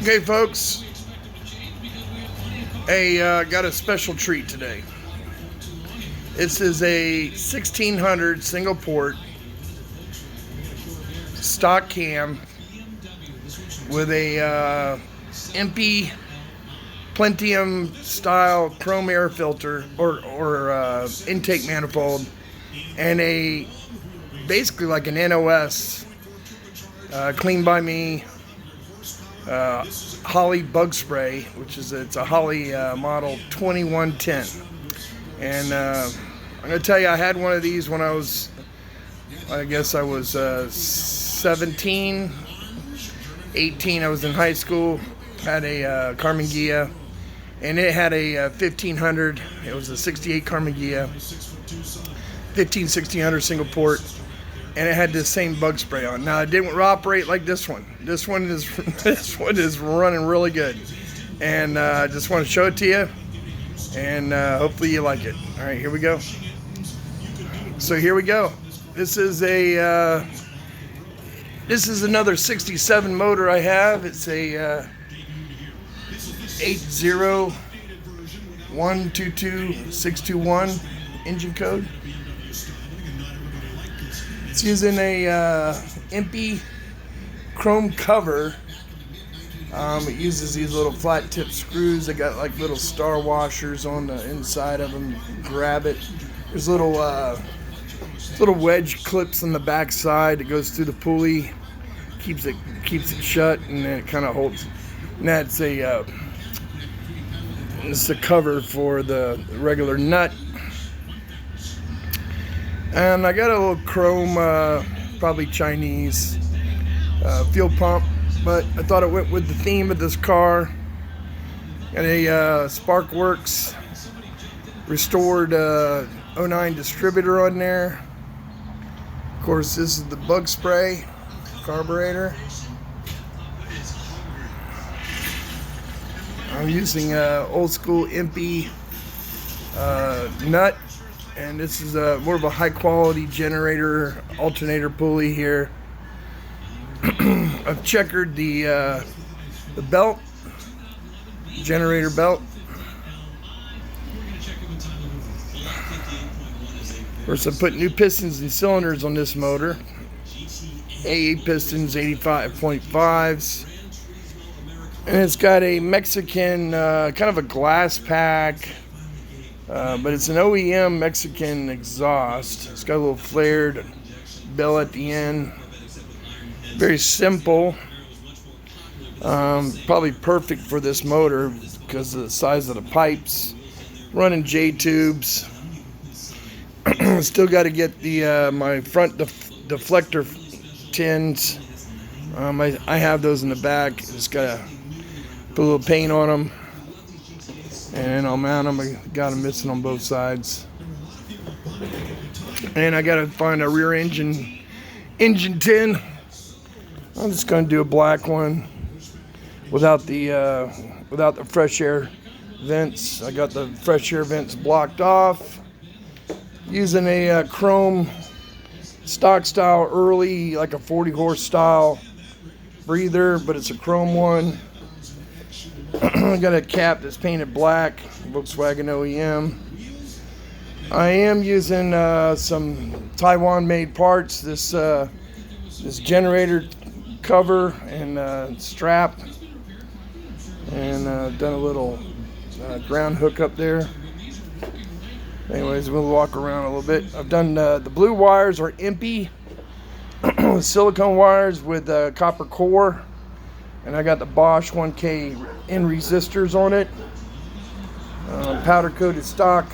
Okay, folks. Hey, got a special treat today. This is a 1600 single port stock cam with a EMPI Plentium style chrome air filter or intake manifold, and a basically like an NOS clean by me Holley bug spray, which is it's a Holley model 2110. And I'm gonna tell you, I had one of these when I was 17, 18. I was in high school. Had a Carmen Ghia, and it had a 1500. It was a 68 Carmen Ghia, 1600 single port, and it had the same bug spray on. Now it didn't operate like this one. This one is running really good, and I just want to show it to you, and hopefully you like it. All right, here we go. So here we go. This is another 67 motor I have. It's a 80122-621 engine code. It's using a EMPI chrome cover. It uses these little flat tip screws. They got like little star washers on the inside of them. Grab it. There's little wedge clips on the back side that goes through the pulley. Keeps it shut, and then it kind of holds. And that's it's the cover for the regular nut. And I got a little chrome, probably Chinese fuel pump, but I thought it went with the theme of this car. Got a Sparkworks restored 09 distributor on there. Of course, this is the bug spray carburetor. I'm using old school EMPI nut, and this is more of a high quality generator alternator pulley here. I've checkered the belt, generator belt. Of course, I put new pistons and cylinders on this motor. AA pistons, 85.5s. And it's got a Mexican, kind of a glass pack, but it's an OEM Mexican exhaust. It's got a little flared bell at the end. Very simple. Probably perfect for this motor because of the size of the pipes. Running J tubes. Still got to get the my front deflector tins. I have those in the back. Just gotta put a little paint on them, and I'll mount them. I got them missing on both sides, and I gotta find a rear engine tin. I'm just gonna do a black one without the fresh air vents. I got the fresh air vents blocked off using a chrome stock style early, like a 40 horse style breather, but it's a chrome one. I got a cap that's painted black, Volkswagen OEM. I am using some Taiwan made parts. This generator cover and strap, and done a little ground hook up there. Anyways, we'll walk around a little bit. I've done the blue wires are EMPI silicone wires with copper core, and I got the Bosch 1K N resistors on it. Powder coated stock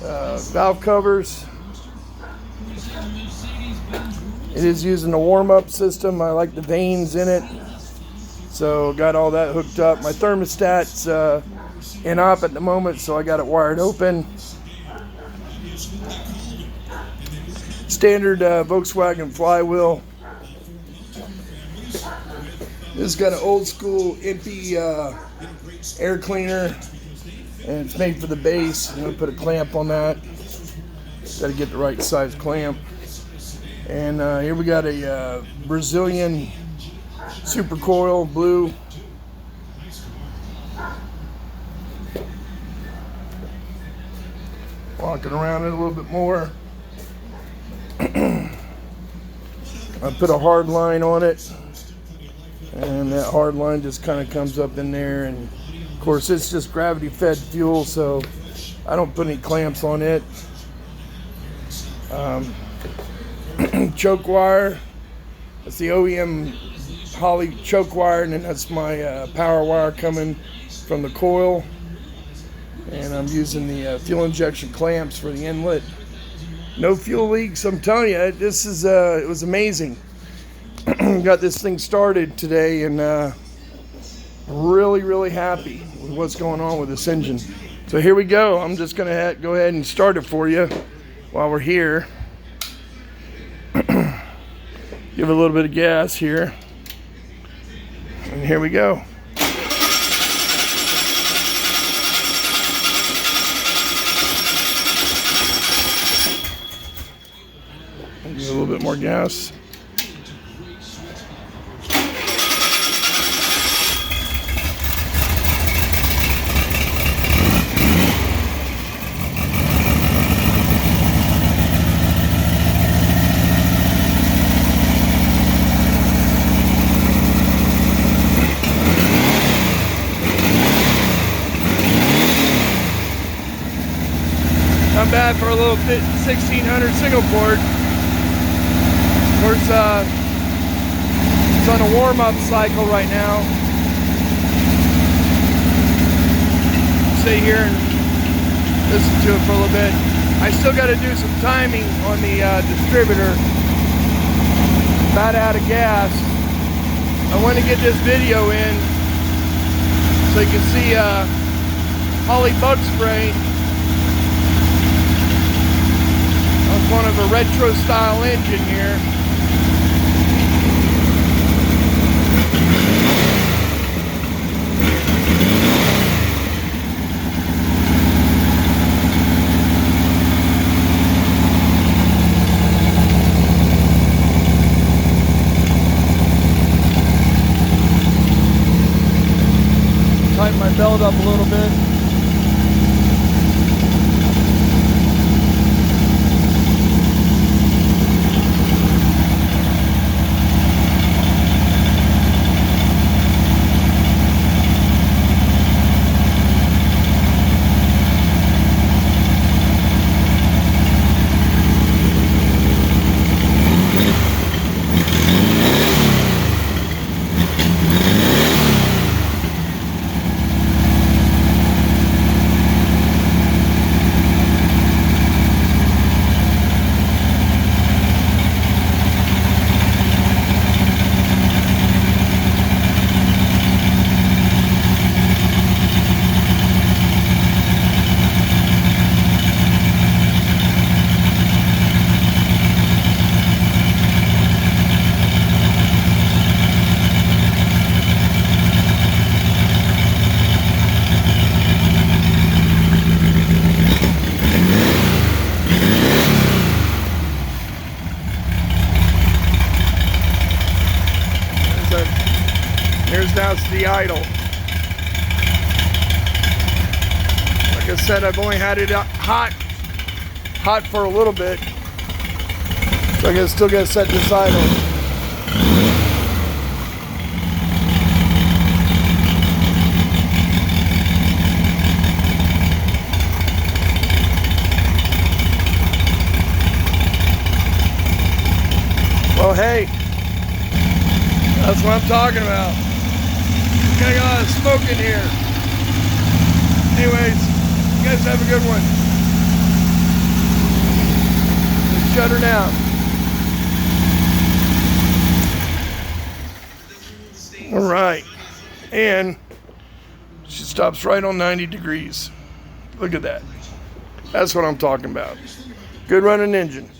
valve covers. It is using the warm-up system. I like the vanes in it, so got all that hooked up. My thermostat's in op at the moment, so I got it wired open. Standard Volkswagen flywheel. This has got an old school EMPI air cleaner, and it's made for the base. I'm going to put a clamp on that. Got to get the right size clamp. And here we got a Brazilian super coil blue Rocking around it a little bit more. I put a hard line on it, and that hard line just kind of comes up in there, and of course it's just gravity fed fuel, so I don't put any clamps on it. Choke wire, that's the OEM Holley choke wire, and then that's my power wire coming from the coil, and I'm using the fuel injection clamps for the inlet. No fuel leaks. I'm telling you, this is it was amazing. Got this thing started today, and really happy with what's going on with this engine. So here we go. I'm just gonna go ahead and start it for you while we're here. Give it a little bit of gas here, and here we go. Give it a little bit more gas. Not bad for a little 1600 single port. Of course, it's on a warm-up cycle right now. Stay here and listen to it for a little bit. I still got to do some timing on the distributor. About out of gas. I want to get this video in so you can see Holley bug spray. One of a retro style engine here. Tighten my belt up a little bit. Here's now the idle. Like I said, I've only had it hot for a little bit, so I still gotta set this idle. Well, hey, that's what I'm talking about. Got a lot of smoke in here. Anyways, you guys have a good one. Let's shut her down. All right, and she stops right on 90 degrees. Look at that. That's what I'm talking about. Good running engine.